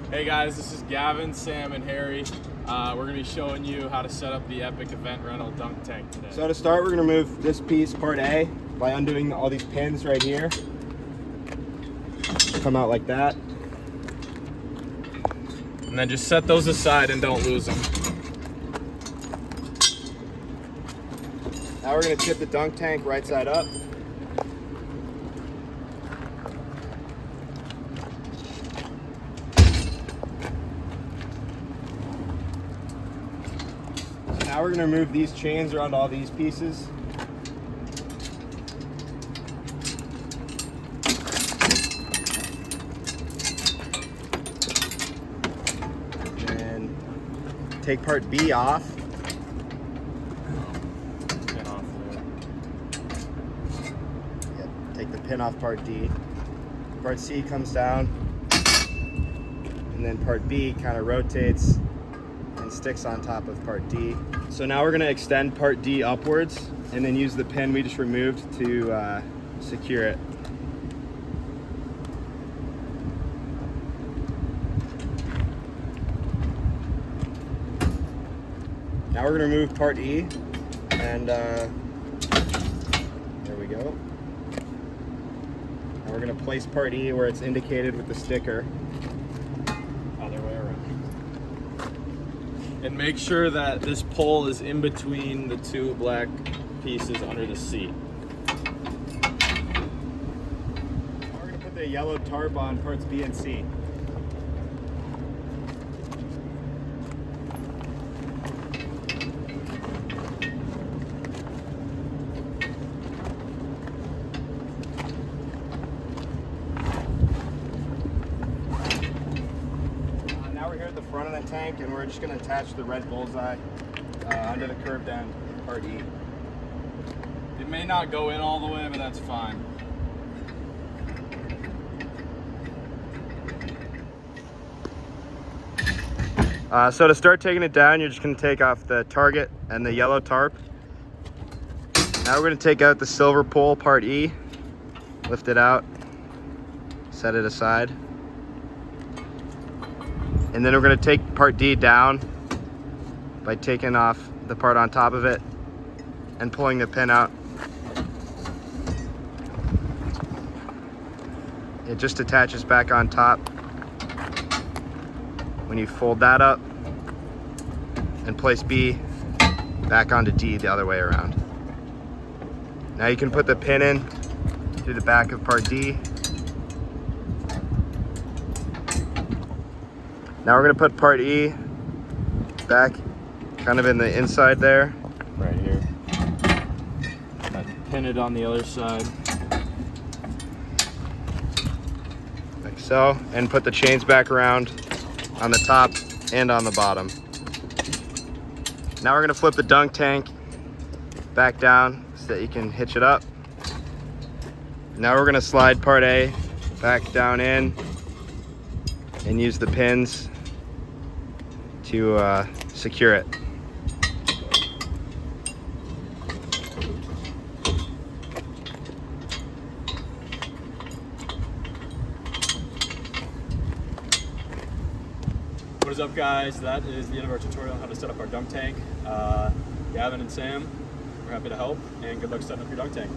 Hey guys, this is Gavin, Sam, and Harry. We're going to be showing you how to set up the Epic Event Rental dunk tank today. So to start, we're going to remove this piece, part A, by undoing all these pins right here. Come out like that. And then just set those aside and don't lose them. Now we're going to tip the dunk tank right side up. Now we're going to remove these chains around all these pieces. And take part B off. Pin off there. Yep, take the pin off part D. Part C comes down, and then part B kind of rotates and sticks on top of part D. So now we're going to extend part D upwards and then use the pin we just removed to secure it. Now we're going to remove part E, and there we go. Now we're going to place part E where it's indicated with the sticker. Other way around. And make sure that this pole is in between the two black pieces under the seat. Now we're going to put the yellow tarp on parts B and C. Now we're here at the front of the tank, and we're just going to attach the red bullseye under the curved end, part E. It may not go in all the way, but that's fine. So to start taking it down, you're just going to take off the target and the yellow tarp. Now we're going to take out the silver pole, part E, lift it out, set it aside. And then we're going to take part D down by taking off the part on top of it and pulling the pin out. It just attaches back on top when you fold that up, and place B back onto D the other way around. Now you can put the pin in through the back of part D. Now we're going to put part E back kind of in the inside there. Right here. Pin it on the other side. Like so. And put the chains back around on the top and on the bottom. Now we're going to flip the dunk tank back down so that you can hitch it up. Now we're going to slide part A back down in and use the pins to secure it. What is up, guys? That is the end of our tutorial on how to set up our dunk tank. Gavin and Sam, we're happy to help, and good luck setting up your dunk tank.